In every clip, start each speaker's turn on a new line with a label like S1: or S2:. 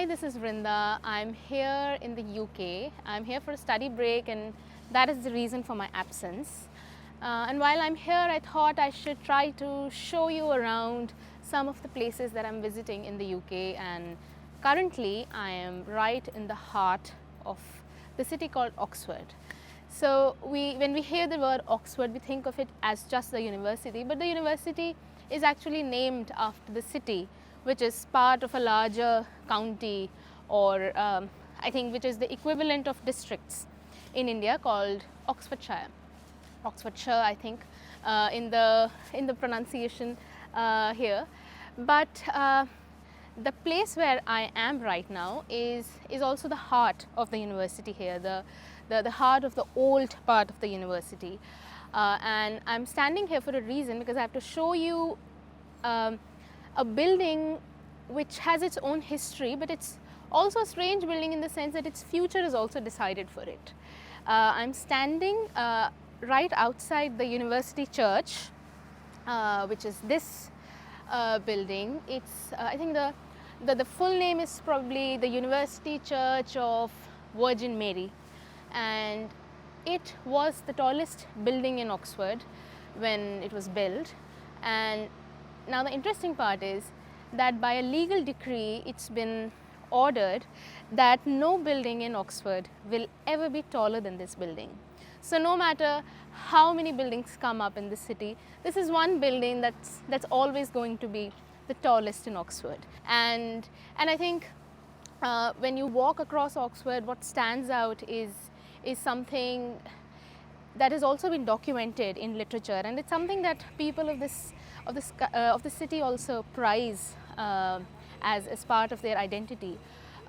S1: Hi, this is Vrinda. I'm here in the UK. I'm here for a study break, and that is the reason for my absence. And while I'm here, I thought I should try to show you around some of the places that I'm visiting in the UK. And currently, I am right in the heart of the city called Oxford. So when we hear the word Oxford, we think of it as just the university, but the university is actually named after the city, which is part of a larger county, or I think which is the equivalent of districts in India, called Oxfordshire. Oxfordshire, I think, in the pronunciation here. But the place where I am right now is also the heart of the university here, the heart of the old part of the university. And I'm standing here for a reason, because I have to show you a building which has its own history, but it's also a strange building in the sense that its future is also decided for it. I'm standing right outside the university church, which is this building. It's I think the full name is probably the University Church of Virgin Mary, and it was the tallest building in Oxford when it was built. And now the interesting part is that by a legal decree, it's been ordered that no building in Oxford will ever be taller than this building. So no matter how many buildings come up in the city, this is one building that's always going to be the tallest in Oxford. And I think when you walk across Oxford, what stands out is something that has also been documented in literature, and it's something that people of the city also prize as part of their identity,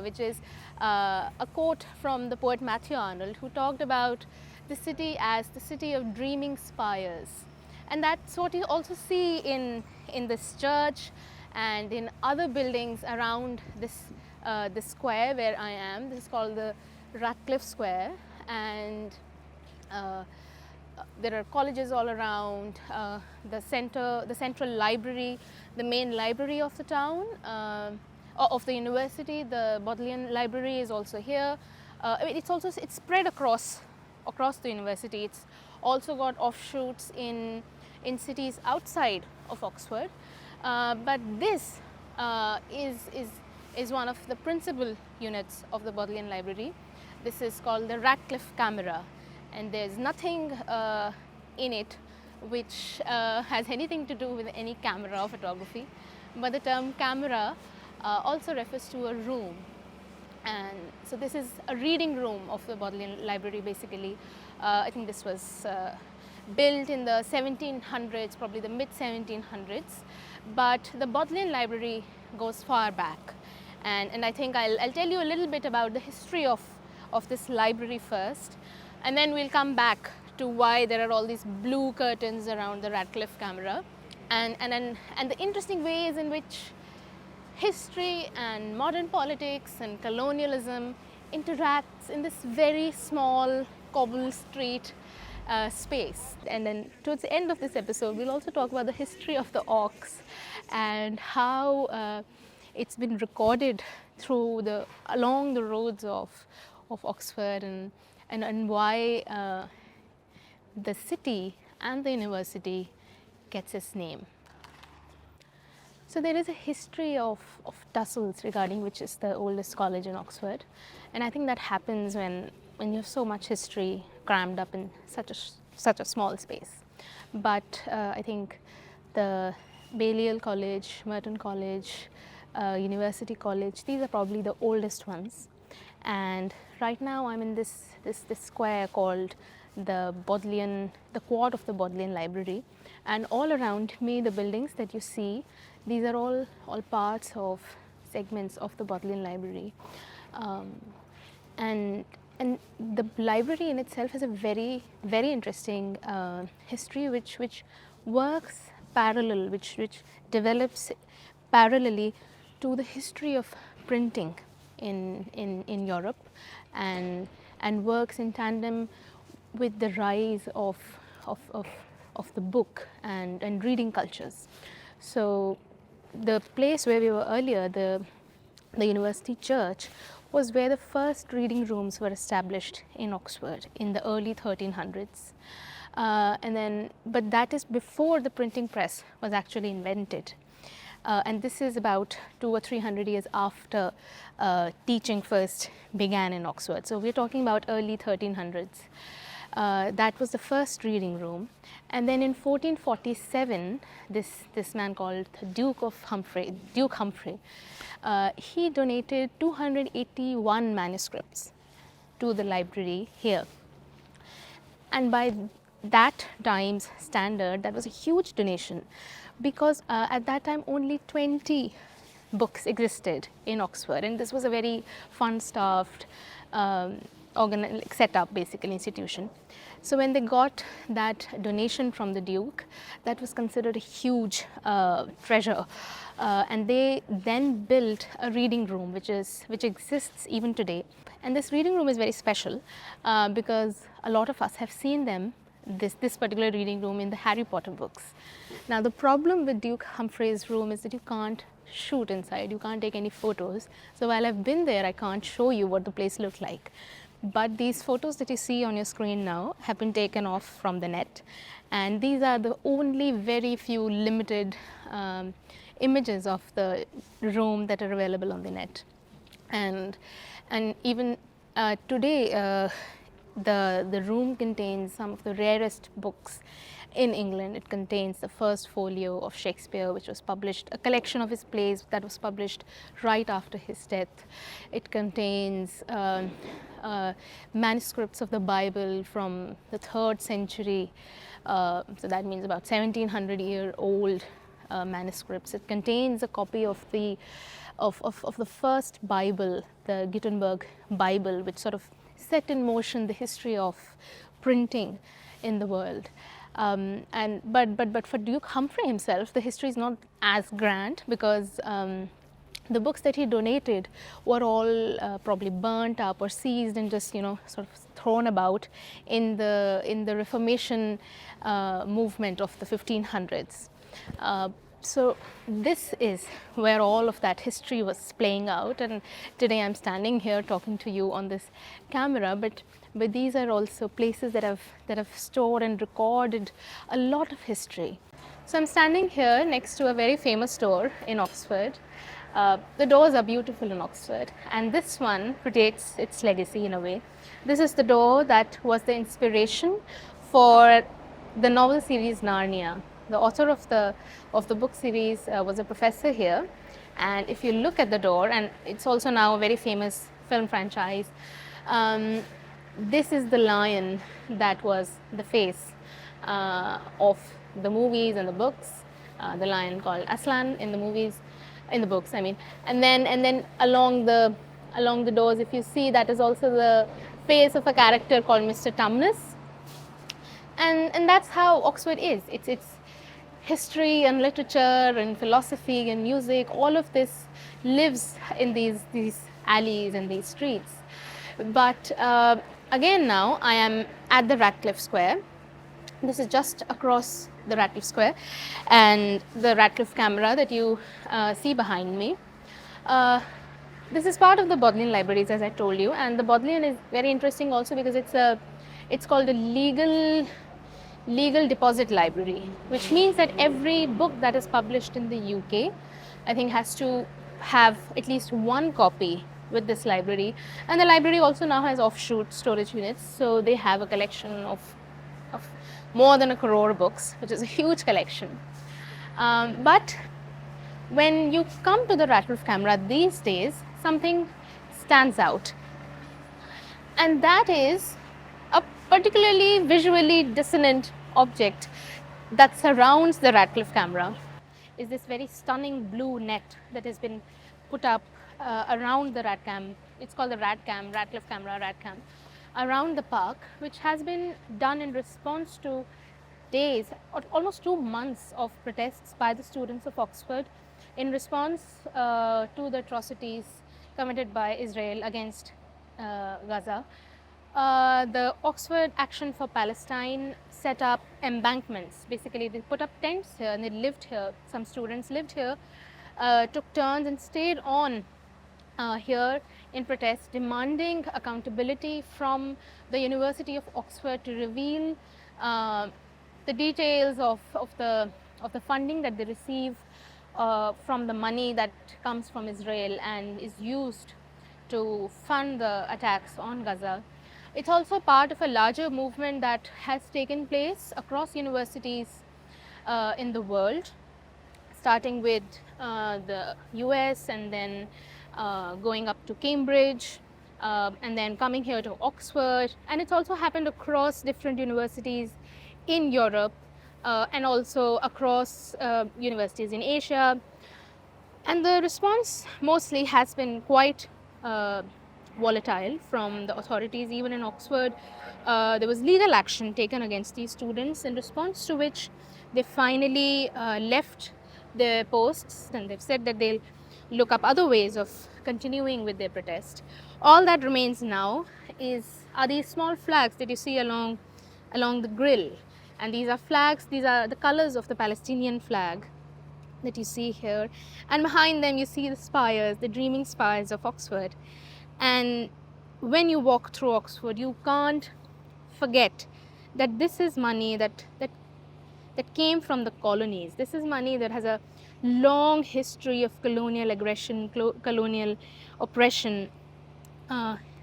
S1: which is a quote from the poet Matthew Arnold, who talked about the city as the city of dreaming spires. And that's what you also see in this church and in other buildings around this square where I am. This is called the Radcliffe Square, and there are colleges all around. The central library, the main library of the town, of the university, the Bodleian Library, is also here. It's spread across the university. It's also got offshoots in cities outside of Oxford. But this is one of the principal units of the Bodleian Library. This is called the Radcliffe Camera, and there's nothing in it which has anything to do with any camera or photography. But the term camera also refers to a room. And so this is a reading room of the Bodleian Library, basically. I think this was built in the 1700s, probably the mid 1700s. But the Bodleian Library goes far back. And I think I'll tell you a little bit about the history of this library first, and then we'll come back to why there are all these blue curtains around the Radcliffe Camera, and the interesting ways in which history and modern politics and colonialism interacts in this very small cobble street space. And then towards the end of this episode, we'll also talk about the history of the ox and how it's been recorded along the roads of Oxford, and why the city and the university gets its name. So there is a history of tussles regarding which is the oldest college in Oxford, and I think that happens when you have so much history crammed up in such a small space. But I think the Balliol College, Merton College, University College, these are probably the oldest ones. And right now I'm in this square called the quad of the Bodleian Library, and all around me, the buildings that you see, these are all parts of segments of the Bodleian Library. And the library in itself has a very, very interesting history, which works parallel, which develops parallelly to the history of printing in Europe, and works in tandem with the rise of the book and reading cultures. So the place where we were earlier, the the university church, was where the first reading rooms were established in Oxford in the early 1300s. But that is before the printing press was actually invented. And this is about 200 or 300 years after teaching first began in Oxford. So we're talking about early 1300s. That was the first reading room. And then in 1447, this man called Duke Humphrey, he donated 281 manuscripts to the library here. And by that time's standard, that was a huge donation, because at that time only 20 books existed in Oxford, and this was a very fun-staffed set-up, basically, institution. So when they got that donation from the Duke, that was considered a huge treasure, and they then built a reading room which exists even today. And this reading room is very special because a lot of us have seen this particular reading room in the Harry Potter books. Now the problem with Duke Humphrey's room is that you can't shoot inside, you can't take any photos. So while I've been there, I can't show you what the place looked like. But these photos that you see on your screen now have been taken off from the net, and these are the only very few limited images of the room that are available on the net. And even today, the room contains some of the rarest books in England. It contains the first folio of Shakespeare, which was published, a collection of his plays that was published right after his death. It contains manuscripts of the Bible from the 3rd century, so that means about 1700-year-old manuscripts. It contains a copy of the first Bible, the Gutenberg Bible, which sort of set in motion the history of printing in the world. But for Duke Humphrey himself, the history is not as grand, because the books that he donated were all probably burnt up or seized and just sort of thrown about in the Reformation movement of the 1500s. So this is where all of that history was playing out, and today I'm standing here talking to you on this camera, but these are also places that have stored and recorded a lot of history. So I'm standing here next to a very famous door in Oxford. The doors are beautiful in Oxford, and this one predates its legacy in a way. This is the door that was the inspiration for the novel series Narnia. The author of the book series was a professor here, and if you look at the door, and it's also now a very famous film franchise, this is the lion that was the face of the movies and the books. The lion called Aslan in the movies, in the books, I mean. And then along the doors, if you see, that is also the face of a character called Mr. Tumnus. And that's how Oxford is. It's history and literature and philosophy and music. All of this lives in these alleys and these streets. But again, now I am at the Radcliffe Square. This is just across the Radcliffe Square, and the Radcliffe camera that you see behind me. This is part of the Bodleian Libraries, as I told you, and the Bodleian is very interesting also because it's called a legal deposit library, which means that every book that is published in the UK, I think, has to have at least one copy with this library. And the library also now has offshoot storage units, so they have a collection of more than 1 crore books, which is a huge collection. But when you come to the Radcliffe camera these days, something stands out, and that is a particularly visually dissonant object that surrounds the Radcliffe camera. Is this very stunning blue net that has been put up around the Radcam. It's called the Radcam, Radcliffe camera, Radcam, around the park, which has been done in response to days or almost 2 months of protests by the students of Oxford in response to the atrocities committed by Israel against Gaza. The Oxford Action for Palestine set up embankments. Basically, they put up tents here and they lived here. Some students lived here, took turns and stayed on here in protest, demanding accountability from the University of Oxford to reveal the details of the funding that they receive from the money that comes from Israel and is used to fund the attacks on Gaza. It's also part of a larger movement that has taken place across universities in the world, starting with the US and then going up to Cambridge and then coming here to Oxford. And it's also happened across different universities in Europe and also across universities in Asia. And the response mostly has been quite volatile from the authorities. Even in Oxford, there was legal action taken against these students, in response to which they finally left their posts, and they've said that they'll look up other ways of continuing with their protest. All that remains now are these small flags that you see along the grill. And these are flags, these are the colors of the Palestinian flag that you see here, and behind them you see the spires, the dreaming spires of Oxford. And when you walk through Oxford, you can't forget that this is money that came from the colonies. This is money that has a long history of colonial aggression, colonial oppression,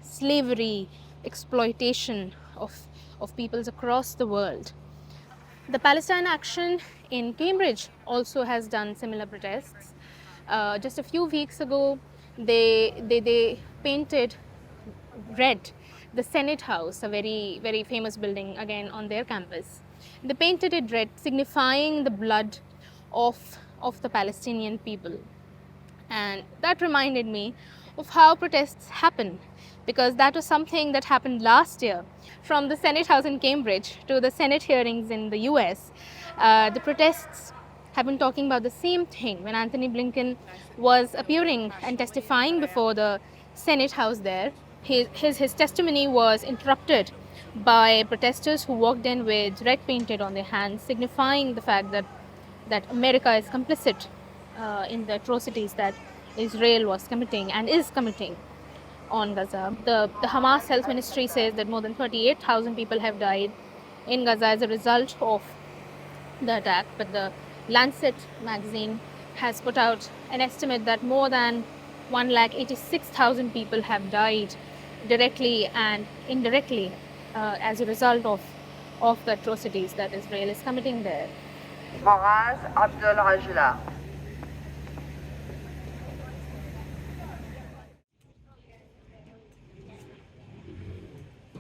S1: slavery, exploitation of peoples across the world. The Palestine Action in Cambridge also has done similar protests. Just a few weeks ago, they painted red the Senate House, a very, very famous building again on their campus. They painted it red, signifying the blood of the Palestinian people. And that reminded me of how protests happen, because that was something that happened last year. From the Senate House in Cambridge to the Senate hearings in the US, the protests have been talking about the same thing. When Anthony Blinken was appearing and testifying before the Senate House there, his testimony was interrupted by protesters who walked in with red painted on their hands, signifying the fact that America is complicit in the atrocities that Israel was committing and is committing on Gaza. The Hamas Health Ministry says that more than 38,000 people have died in Gaza as a result of the attack, but the Lancet magazine has put out an estimate that more than 186,000 people have died directly and indirectly as a result of the atrocities that Israel is committing there.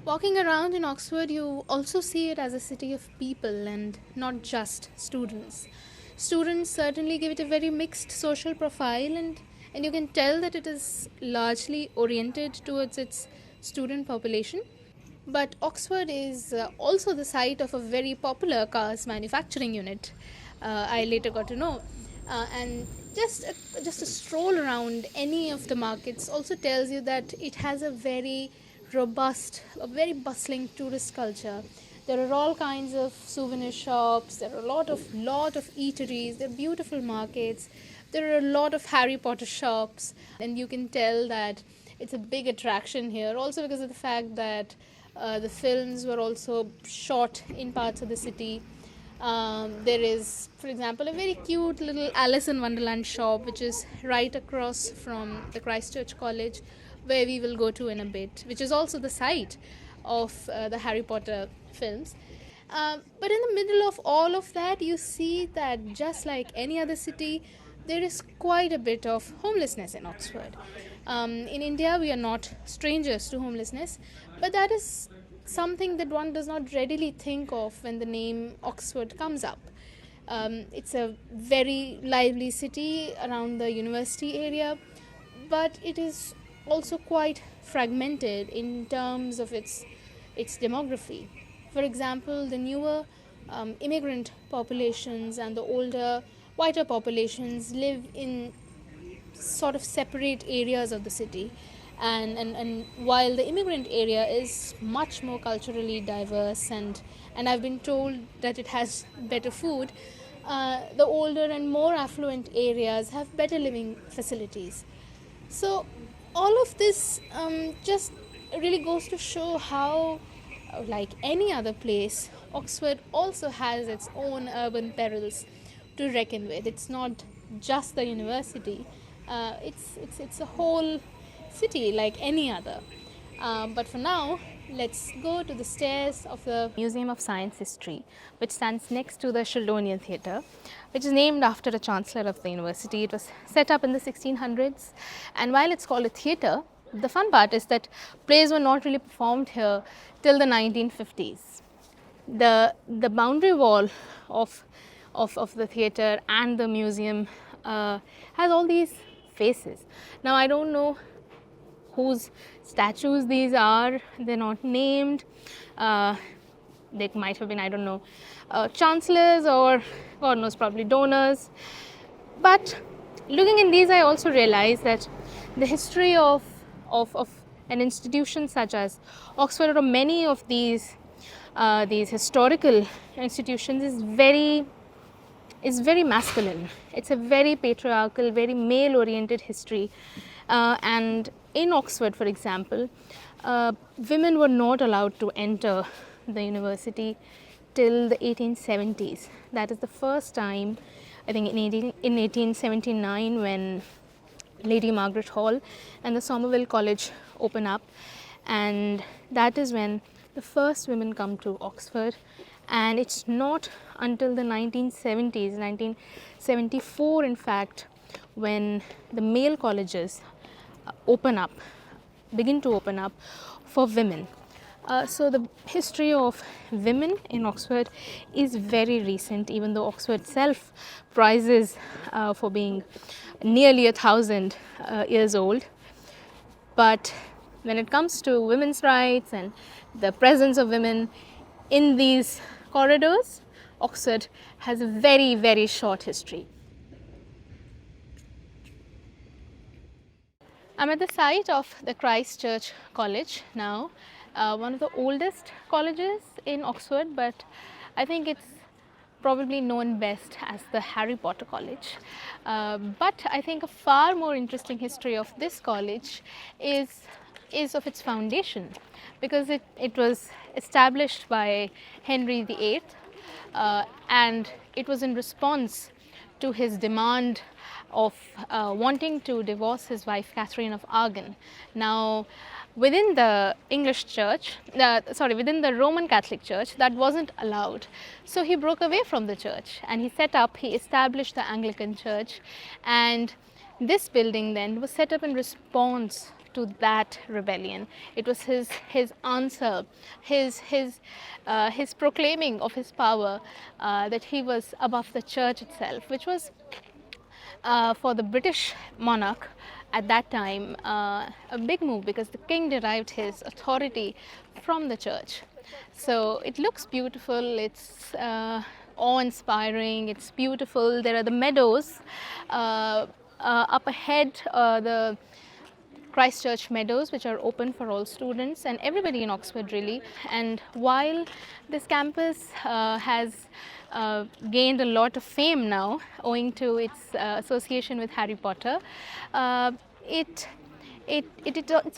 S1: Walking around in Oxford, you also see it as a city of people and not just students. Students certainly give it a very mixed social profile, and you can tell that it is largely oriented towards its student population. But Oxford is also the site of a very popular cars manufacturing unit, I later got to know. And just a stroll around any of the markets also tells you that it has a very robust, a very bustling tourist culture. There are all kinds of souvenir shops, there are a lot of eateries, there are beautiful markets, there are a lot of Harry Potter shops, and you can tell that it's a big attraction here, also because of the fact that the films were also shot in parts of the city. There is, for example, a very cute little Alice in Wonderland shop which is right across from the Christchurch College, where we will go to in a bit, which is also the site of the Harry Potter films. But in the middle of all of that, you see that just like any other city, there is quite a bit of homelessness in Oxford. In India, we are not strangers to homelessness, but that is something that one does not readily think of when the name Oxford comes up. It's a very lively city around the university area, but it is also quite fragmented in terms of its demography. For example, the newer immigrant populations and the older, whiter populations live in sort of separate areas of the city. And while the immigrant area is much more culturally diverse and I've been told that it has better food, the older and more affluent areas have better living facilities. So all of this just really goes to show how, like any other place, Oxford also has its own urban perils to reckon with. It's not just the university, it's a whole city like any other. But for now, let's go to the stairs of the Museum of Science History, which stands next to the Sheldonian Theatre, which is named after a chancellor of the university. It was set up in the 1600s, and while it's called a theatre, the fun part is that plays were not really performed here till the 1950s. The boundary wall of the theatre and the museum has all these faces. Now I don't know whose statues these are. They're not named. They might have been, I don't know, chancellors or God knows, probably donors. But looking in these, I also realized that the history of an institution such as Oxford, or many of these historical institutions, is very masculine. It's a very patriarchal, very male-oriented history. And in Oxford, for example, women were not allowed to enter the university till the 1870s. That is the first time, I think, in 1879, when Lady Margaret Hall and the Somerville College open up, and that is when the first women come to Oxford. And it's not until the 1970s, 1974 in fact, when the male colleges begin to open up for women. So the history of women in Oxford is very recent, even though Oxford itself prizes for being nearly 1,000 years old. But when it comes to women's rights and the presence of women in these corridors, Oxford has a very, very short history. I'm at the site of the Christ Church College now, one of the oldest colleges in Oxford, but I think it's probably known best as the Harry Potter College. But I think a far more interesting history of this college is of its foundation, because it was established by Henry VIII, and it was in response to his demand of wanting to divorce his wife Catherine of Aragon. Now, within the English church, within the Roman Catholic Church, that wasn't allowed. So he broke away from the church and he established the Anglican Church, and this building then was set up in response to that rebellion. It was his answer, his proclaiming of his power, that he was above the church itself, which was for the British monarch at that time a big move, because the king derived his authority from the church. So it looks beautiful, it's awe-inspiring, it's beautiful. There are the meadows up ahead, the Christchurch Meadows, which are open for all students and everybody in Oxford really. And while this campus has gained a lot of fame now owing to its association with Harry Potter, it's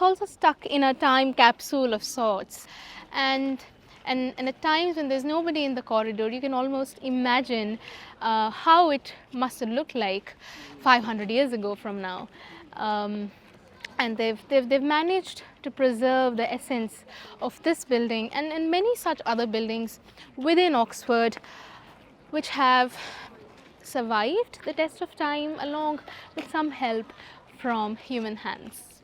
S1: also stuck in a time capsule of sorts. And at times when there's nobody in the corridor, you can almost imagine how it must have looked like 500 years ago from now. And they've managed to preserve the essence of this building and many such other buildings within Oxford, which have survived the test of time along with some help from human hands.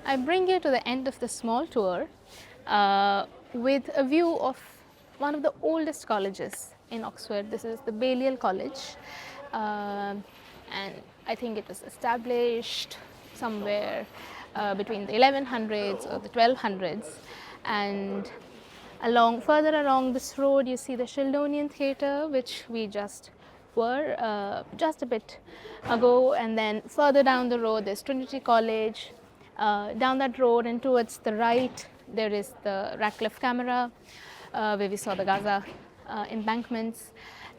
S1: I bring you to the end of the small tour with a view of one of the oldest colleges in Oxford. This is the Balliol College, and I think it was established somewhere between the 1100s or the 1200s. And further along this road, you see the Sheldonian Theatre, which we just were just a bit ago. And then further down the road, there's Trinity College. Down that road and towards the right, there is the Radcliffe Camera, where we saw the Gaza embankments.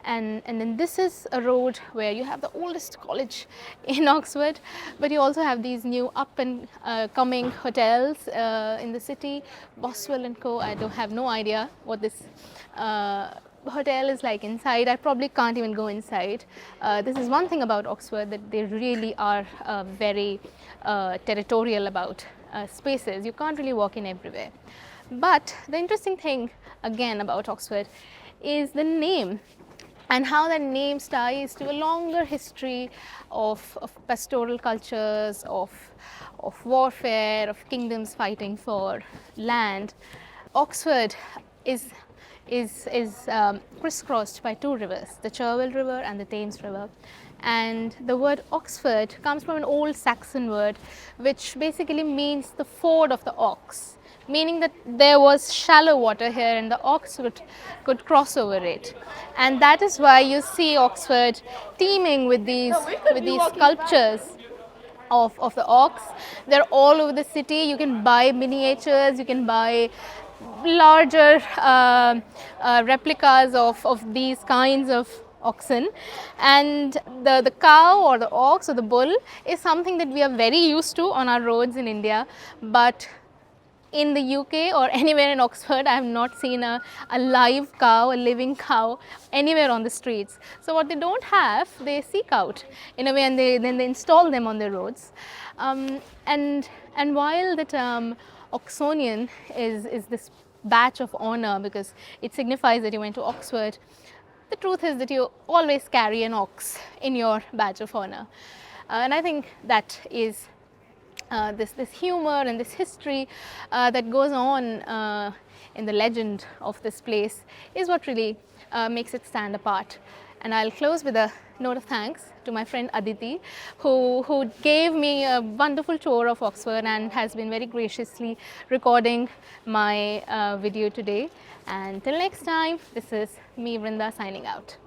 S1: and then this is a road where you have the oldest college in Oxford, but you also have these new up and coming hotels in the city, Boswell and Co. I don't have no idea what this hotel is like inside. I probably can't even go inside. This is one thing about Oxford, that they really are very territorial about spaces. You can't really walk in everywhere. But the interesting thing again about Oxford is the name, and how that name ties to a longer history of pastoral cultures, of warfare, of kingdoms fighting for land. Oxford is crisscrossed by two rivers, the Cherwell River and the Thames River. And the word Oxford comes from an old Saxon word which basically means the ford of the ox, meaning that there was shallow water here and the ox could cross over it. And that is why you see Oxford teeming with these sculptures of the ox. They're all over the city. You can buy miniatures, you can buy larger replicas of these kinds of oxen. And the cow or the ox or the bull is something that we are very used to on our roads in India, but in the UK or anywhere in Oxford, I have not seen a live cow, a living cow anywhere on the streets. So what they don't have, they seek out in a way, and then they install them on the roads. And while the term Oxonian is this badge of honor because it signifies that you went to Oxford, the truth is that you always carry an ox in your badge of honor. And I think that is this humor and this history that goes on in the legend of this place is what really makes it stand apart. And I'll close with a note of thanks to my friend Aditi, who gave me a wonderful tour of Oxford and has been very graciously recording my video today. And till next time, this is me, Vrinda, signing out.